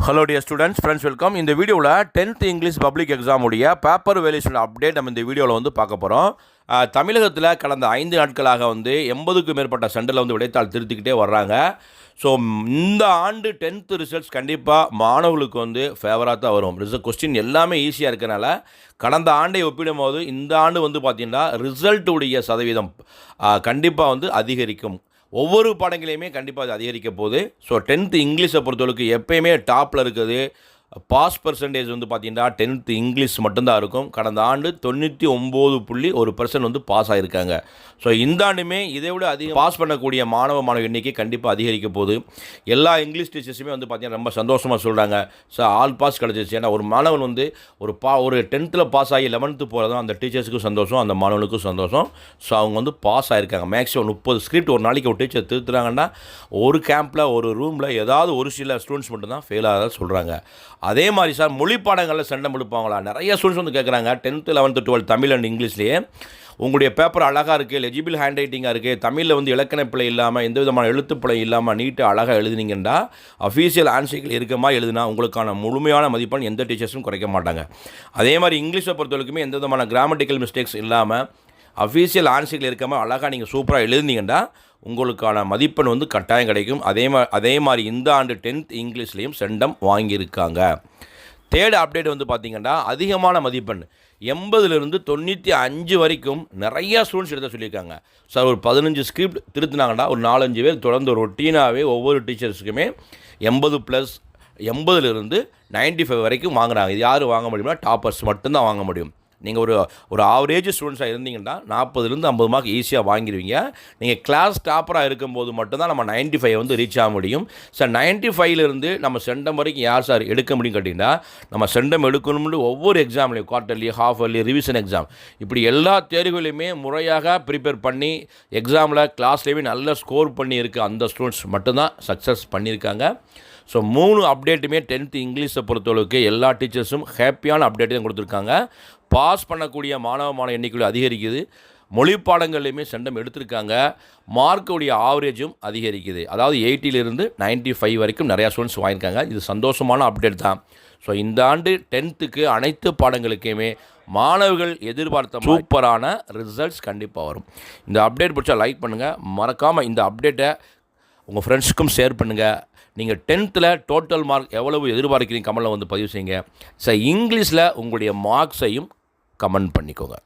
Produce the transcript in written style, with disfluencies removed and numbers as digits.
Hello dear students, friends, welcome. இந்த வீடியோவில் 10th English public எக்ஸாமுடைய பேப்பர் வேல்யூஷன் அப்டேட் நம்ம இந்த வீடியோவில் வந்து பார்க்க போகிறோம். தமிழகத்தில் கடந்த 5 நாட்களாக வந்து 80க்கும் மேற்பட்ட சென்டரில் வந்து விடைத்தாள் திருத்திக்கிட்டே வர்றாங்க. ஸோ இந்த ஆண்டு 10th ரிசல்ட்ஸ் கண்டிப்பாக மாணவர்களுக்கு வந்து ஃபேவராக தான் வரும். கொஸ்டின் எல்லாமே ஈஸியாக இருக்கனால கடந்த ஆண்டை ஒப்பிடும் போது இந்த ஆண்டு வந்து பார்த்திங்கன்னா ரிசல்ட்டுடைய சதவீதம் கண்டிப்பாக வந்து அதிகரிக்கும். ஒவ்வொரு பாடங்களையுமே கண்டிப்பாக அது அதிகரிக்க போகுது. ஸோ 10th இங்கிலீஷை பொறுத்தவரைக்கும் எப்போயுமே டாப்பில் இருக்குது. பாஸ் பர்சன்டேஜ் வந்து பார்த்திங்கன்னா 10th இங்கிலீஷ் மட்டும்தான் இருக்கும். கடந்த ஆண்டு 99.1% வந்து பாஸ் ஆகியிருக்காங்க. ஸோ இந்த ஆண்டுமே இதை விட அதிகம் பாஸ் பண்ணக்கூடிய மாணவ எண்ணிக்கை கண்டிப்பாக அதிகரிக்க போகுது. எல்லா இங்கிலீஷ் டீச்சர்ஸுமே வந்து பார்த்திங்கன்னா ரொம்ப சந்தோஷமாக சொல்கிறாங்க, சார் ஆல் பாஸ் கிடச்சிச்சு. ஏன்னா ஒரு மாணவன் வந்து ஒரு 10th பாஸ் ஆகி 11th போகிறதும் அந்த டீச்சர்ஸுக்கும் சந்தோஷம், அந்த மாணவனுக்கும் சந்தோஷம். ஸோ அவங்க வந்து பாஸ் ஆகிருக்காங்க. மேக்ஸிமம் 30 ஸ்கிரிப்ட் ஒரு நாளைக்கு ஒரு டீச்சர் திருத்துறாங்கன்னா ஒரு கேம்பில் ஒரு ரூமில் ஏதாவது ஒரு சில ஸ்டூடெண்ட்ஸ் மட்டும்தான் ஃபெயில் ஆகிறதா சொல்கிறாங்க. அதே மாதிரி சார் மொழி பாடங்களில் சண்டை முடிப்பாங்களா? நிறைய ஸ்டூடெண்ட்ஸ் வந்து கேட்குறாங்க. 10th 11th 12th Tamil and இங்கிலீஷ்லேயே உங்களுடைய பேப்பர் அழகாக இருக்குது, லெஜிபிள் ஹேண்ட் ரைட்டிங்காக இருக்குது, தமிழில் வந்து இலக்கண பிழை இல்லாமல் எந்த விதமான எழுத்துப்பிழை இல்லாமல் நீட்டாக அழகாக எழுதுனீங்கன்னா அஃபீஷியல் ஆன்சர்கள் இருக்க மாதிரி எழுதுனா உங்களுக்கான முழுமையான மதிப்பெண் எந்த டீச்சர்ஸும் குறைக்க மாட்டாங்க. அதே மாதிரி இங்கிலீஷை பொறுத்தவரைக்குமே எந்த விதமான கிராமட்டிக்கல் மிஸ்டேக்ஸ் இல்லாமல் அஃபீஷியல் ஆன்சர்கள் இருக்காமல் அழகாக நீங்கள் சூப்பராக எழுதுனீங்கன்னா உங்களுக்கான மதிப்பெண் வந்து கட்டாயம் கிடைக்கும். அதே மாதிரி இந்த ஆண்டு 10th இங்கிலீஷ்லேயும் செண்டம் வாங்கியிருக்காங்க. தேர்ட் அப்டேட் வந்து பார்த்திங்கன்னா அதிகமான மதிப்பெண் 80லிருந்து 95 வரைக்கும் நிறையா ஸ்டூடெண்ட்ஸ் எடுத்த சொல்லியிருக்காங்க. சார் ஒரு 15 ஸ்கிரிப்ட் திருத்தினாங்கன்னா ஒரு 4-5 பேர் தொடர்ந்து ஒரு ரொட்டீனாகவே ஒவ்வொரு டீச்சர்ஸுக்குமே 80+, 80லிருந்து 95 வரைக்கும் வாங்குகிறாங்க. இது யார் வாங்க முடியும்னா டாப்பர்ஸ் மட்டும்தான் வாங்க முடியும். நீங்கள் ஒரு ஆவரேஜ் ஸ்டூடெண்ட்ஸாக இருந்தீங்கன்னா 40லிருந்து 50 மார்க் ஈஸியாக வாங்கிடுவீங்க. நீங்கள் கிளாஸ் டாப்பராக இருக்கும்போது மட்டும்தான் நம்ம 95 வந்து ரீச் ஆக முடியும். சார் 95லிருந்து நம்ம செண்டம் வரைக்கும் யார் சார் எடுக்க முடியும் கேட்டிங்கன்னா, நம்ம செண்டம் எடுக்கணும்னு ஒவ்வொரு எக்ஸாம்லையும் quarterly, half yearly, revision exam இப்படி எல்லா தேர்வுகளையுமே முறையாக ப்ரிப்பேர் பண்ணி எக்ஸாமில் கிளாஸ்லேயுமே நல்ல ஸ்கோர் பண்ணி இருக்க அந்த ஸ்டூடெண்ட்ஸ் மட்டும்தான் சக்ஸஸ் பண்ணியிருக்காங்க. ஸோ 3 அப்டேட்டுமே 10th இங்கிலீஷை பொறுத்தளவுக்கு எல்லா டீச்சர்ஸும் ஹாப்பியான அப்டேட் தான் கொடுத்துருக்காங்க. பாஸ் பண்ணக்கூடிய மாணவ எண்ணிக்கையில் அதிகரிக்குது. மொழி பாடங்கள்லையுமே செண்டம் எடுத்திருக்காங்க. மார்க்குடைய ஆவரேஜும் அதிகரிக்குது. அதாவது 80லிருந்து 95 வரைக்கும் நிறையா ஸ்டூடெண்ட்ஸ் வாங்கியிருக்காங்க. இது சந்தோஷமான அப்டேட் தான். ஸோ இந்த ஆண்டு 10th அனைத்து பாடங்களுக்குமே மாணவர்கள் எதிர்பார்த்த சூப்பரான ரிசல்ட்ஸ் கண்டிப்பாக வரும். இந்த அப்டேட் பிடிச்சா லைக் பண்ணுங்கள். மறக்காமல் இந்த அப்டேட்டை உங்கள் ஃப்ரெண்ட்ஸுக்கும் ஷேர் பண்ணுங்கள். நீங்கள் 10th டோட்டல் மார்க் எவ்வளவு எதிர்பார்க்குறீங்க கமெண்ட்டில் வந்து பதிவு செய்யுங்க. சார் இங்கிலீஷில் உங்களுடைய மார்க்ஸையும் கமெண்ட் பண்ணிக்கோங்க.